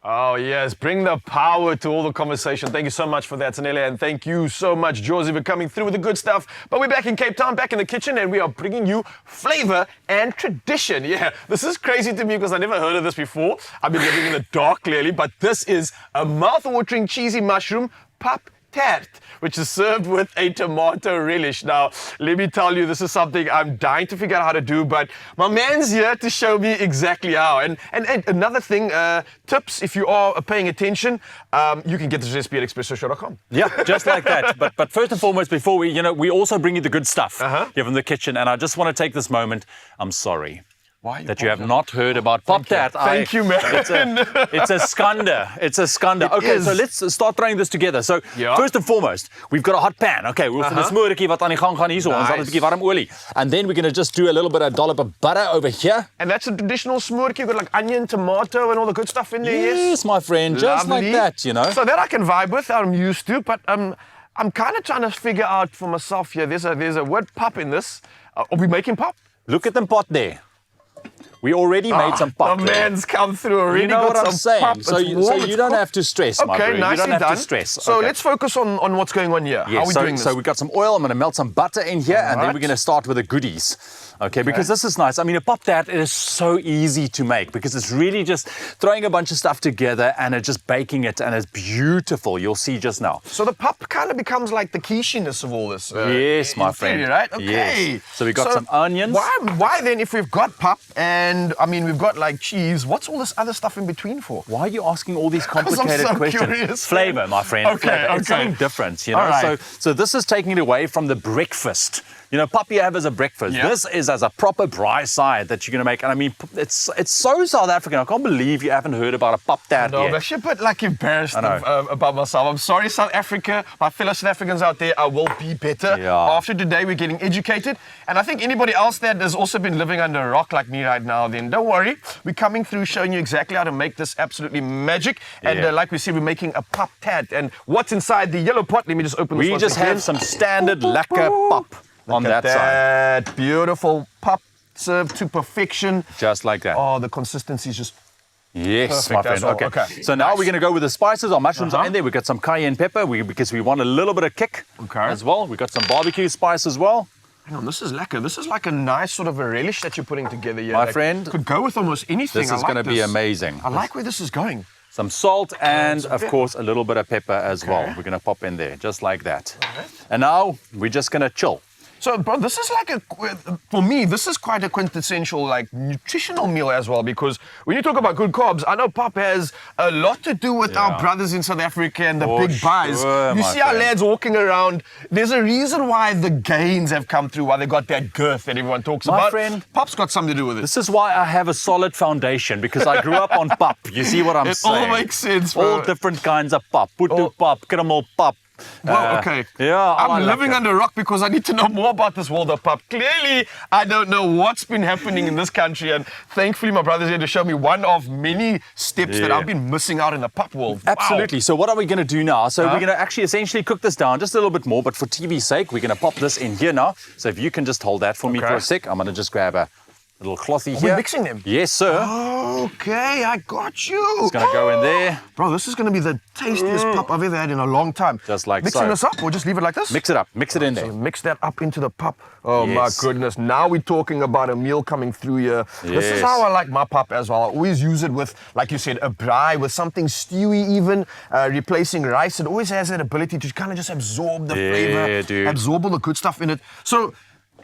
Oh, yes. Bring the power to all the conversation. Thank you so much for that, Tanele. And thank you so much, Josie, for coming through with the good stuff. But we're back in Cape Town, back in the kitchen, and we are bringing you flavor and tradition. Yeah, this is crazy to me because I never heard of this before. I've been living in the dark, clearly. But this is a mouth-watering cheesy mushroom Paptert, which is served with a tomato relish. Now, let me tell you, this is something I'm dying to figure out how to do, but my man's here to show me exactly how. And another thing, tips, if you are paying attention, you can get this recipe at expresso.com. Yeah, just like that. But first and foremost, before we also bring you the good stuff here from the kitchen. And I just want to take this moment. I'm sorry. That you have not heard about Paptert. Thank you, man. It's a skanda. It's a skanda. Okay, so let's start throwing this together. So first and foremost, we've got a hot pan. Okay, we'll vir die smoortjie wat aan die gang gaan hierso. Ons het 'n bietjie warm olie. And then we're going to just do a little bit of dollop of butter over here. And that's a traditional smoortjie. You've got like onion, tomato, and all the good stuff in there. Yes, my friend. Just like that, you know. So that I can vibe with. I'm used to, but I'm kind of trying to figure out for myself here. There's a word pop in this. Are we making pop? Look at them pot there. We already made some pop. The man's come through already. You know what I'm saying? Pop. So you don't have to stress, my friend. Nicely you don't have done. to stress. So let's focus on what's going on here. Yes, how are we doing this? So we've got some oil. I'm going to melt some butter in here, and then we're going to start with the goodies. Okay, because this is nice. I mean, a Paptert is so easy to make because it's really just throwing a bunch of stuff together and just baking it, and it's beautiful. You'll see just now. So the pop kind of becomes like the quicheiness of all this. Yes, my friend. Theory, right? Okay. Yes. So we've got some onions. Why then, if we've got pop and, I mean, we've got like cheese, what's all this other stuff in between for? Why are you asking all these complicated questions? Curious. Flavor, my friend. Okay. It's something different, you know. Right. So this is taking it away from the breakfast. You know, pap you have as a breakfast. Yeah. This is as a proper dry side that you're going to make. And I mean, it's so South African. I can't believe you haven't heard about a Paptert No, yet. I'm actually a bit like embarrassed about myself. I'm sorry, South Africa, my fellow South Africans out there. I will be better. Yeah. After today, we're getting educated. And I think anybody else that has also been living under a rock like me right now, then don't worry. We're coming through showing you exactly how to make this absolutely magic. And like we said, we're making a Paptert. And what's inside the yellow pot? Let me just open this. We just have some standard lekker pap on that side. Beautiful pop served to perfection. Just like that. Oh, the consistency is just yes, perfect my friend. as well. Okay. So now we're going to go with the spices. Our mushrooms are in there. We've got some cayenne pepper because we want a little bit of kick as well. We've got some barbecue spice as well. Hang on, this is lekker. This is like a nice sort of a relish that you're putting together here. My friend. Could go with almost anything. This is going to be amazing. I like where this is going. Some salt and, of course, a little bit of pepper as well. We're going to pop in there, just like that. And now we're just going to chill. So, bro, this is like for me, this is quite a quintessential, like, nutritional meal as well, because when you talk about good carbs, I know pop has a lot to do with our brothers in South Africa and the big buys. You see our lads walking around. There's a reason why the gains have come through, why they got that girth that everyone talks about. My friend, pop's got something to do with it. This is why I have a solid foundation, because I grew up on pop. You see what I'm saying? It all makes sense, bro. All different kinds of pop. Putu pop, caramel pop. Well, okay. Yeah, I'm living under a rock because I need to know more about this world of pop. Clearly, I don't know what's been happening in this country, and thankfully my brother's here to show me one of many steps that I've been missing out in the pop world. Absolutely. Wow. So what are we going to do now? So we're going to actually essentially cook this down just a little bit more, but for TV's sake, we're going to pop this in here now. So if you can just hold that for me for a sec, I'm going to just grab a little clothy here. We're mixing them? Yes, sir. Okay, I got you. It's going to go in there. Bro, this is going to be the tastiest pop I've ever had in a long time. Just like Mixing this up or just leave it like this? Mix it up. Mix it in there. So mix that up into the pop. Oh, my goodness. Now we're talking about a meal coming through here. This is how I like my pop as well. I always use it with, like you said, a braai, with something stewy even, replacing rice. It always has that ability to kind of just absorb the flavor, absorb all the good stuff in it. So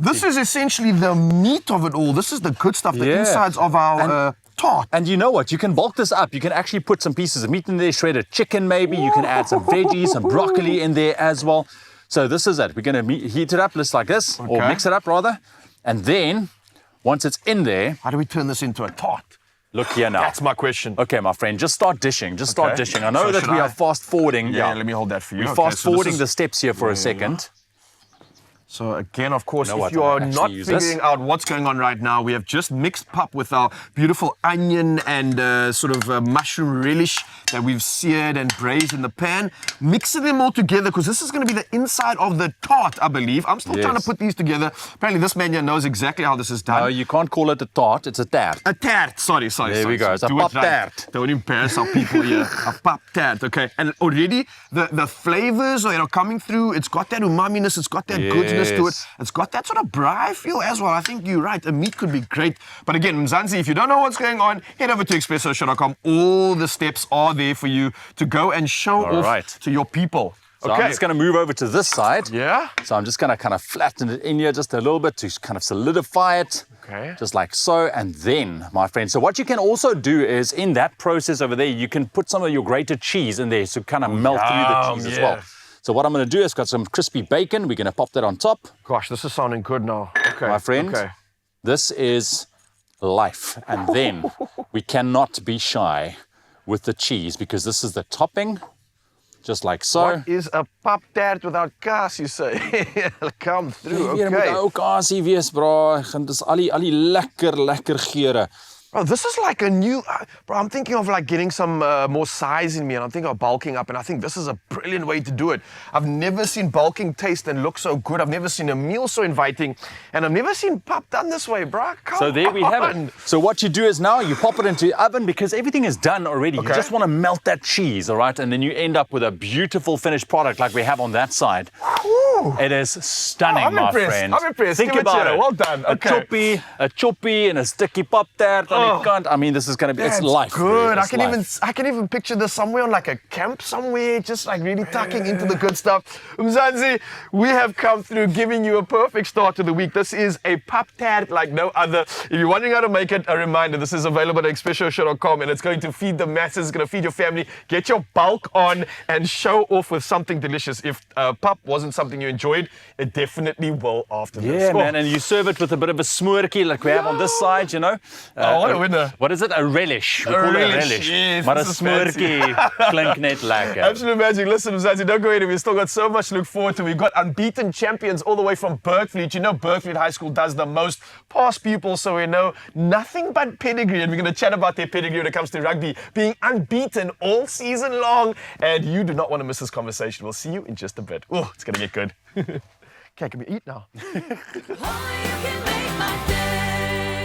this is essentially the meat of it all. This is the good stuff, the insides of our tart. And you know what? You can bulk this up. You can actually put some pieces of meat in there, shredded chicken maybe. You can add some veggies, some broccoli in there as well. So this is it. We're going to heat it up just like this, or mix it up rather. And then, once it's in there... How do we turn this into a tart? Look here now. That's my question. Okay, my friend, just start dishing. Just start dishing. I know that we are fast forwarding. Yeah, let me hold that for you. We're fast forwarding the steps here for a second. So again, of course, You know if what, you I'm are gonna not actually use this. figuring out what's going on right now, we have just mixed pap with our beautiful onion and sort of mushroom relish that we've seared and braised in the pan. Mixing them all together because this is going to be the inside of the tart, I believe. I'm still trying to Yes. put these together. Apparently, this man here knows exactly how this is done. No, you can't call it a tart, it's a tart. A tart, sorry. There we go, it's a Do it right. Paptert. Don't embarrass our people here. A Paptert, okay. And already the flavors are coming through. It's got that umaminess, it's got that goodness to it. Yes. It's got that sort of braai feel as well. I think you're right. The meat could be great. But again, Mzansi, if you don't know what's going on, head over to expresso.com. All the steps are there for you to go and show All off right. to your people. So Okay. I'm just going to move over to this side. Yeah? So I'm just going to kind of flatten it in here just a little bit to kind of solidify it. Okay. Just like so. And then, my friend, so what you can also do is in that process over there, you can put some of your grated cheese in there to kind of melt through the cheese as well. yeah. So what I'm going to do is got some crispy bacon. We're going to pop that on top. Gosh, this is sounding good now. Okay. My friend, Okay. this is life. And then we cannot be shy with the cheese because this is the topping, just like so. What is a Paptert without kaas, you say? Come through, Hier moet okay. ou kaasie wees, bro. En dis al die lekker geure. Bro, this is like a new... bro, I'm thinking of like getting some more size in me and I'm thinking of bulking up and I think this is a brilliant way to do it. I've never seen bulking taste and look so good. I've never seen a meal so inviting and I've never seen pap done this way, bro. Come So there we have on. it. So what you do is now you pop it into the oven because everything is done already. You Okay. just want to melt that cheese, all right? And then you end up with a beautiful finished product like we have on that side. Woo. It is stunning, I'm my impressed. friend. I'm impressed. Think Give it about here. it. Well done. Okay. A choppy and a sticky Paptert on the kant. I mean, this is going to be, it's That's life. good. Dude. It's life. I can even picture this somewhere on like a camp somewhere, just like really tucking into the good stuff. Mzansi, we have come through giving you a perfect start to the week. This is a Paptert like no other. If you're wondering how to make it, a reminder, this is available at expresso.com and it's going to feed the masses, it's going to feed your family. Get your bulk on and show off with something delicious. If pap wasn't something you enjoyed, it definitely will after this. Yeah, Oh. man, and you serve it with a bit of a smoortjie like we have on this side, you know. Oh, what a winner. What is it? A relish. We call it a relish, relish. yes, Maar 'n this is fancy. smoortjie klink net lekker. Absolute magic. Listen, Mzansi, don't go anywhere. We've still got so much to look forward to. We've got unbeaten champions all the way from Bergfleet. You know Bergfleet High School does the most past pupils, so we know nothing but pedigree. And we're going to chat about their pedigree when it comes to rugby, being unbeaten all season long. And you do not want to miss this conversation. We'll see you in just a bit. Oh, it's going to get good. Okay, can we eat now? Oh, you can make my day.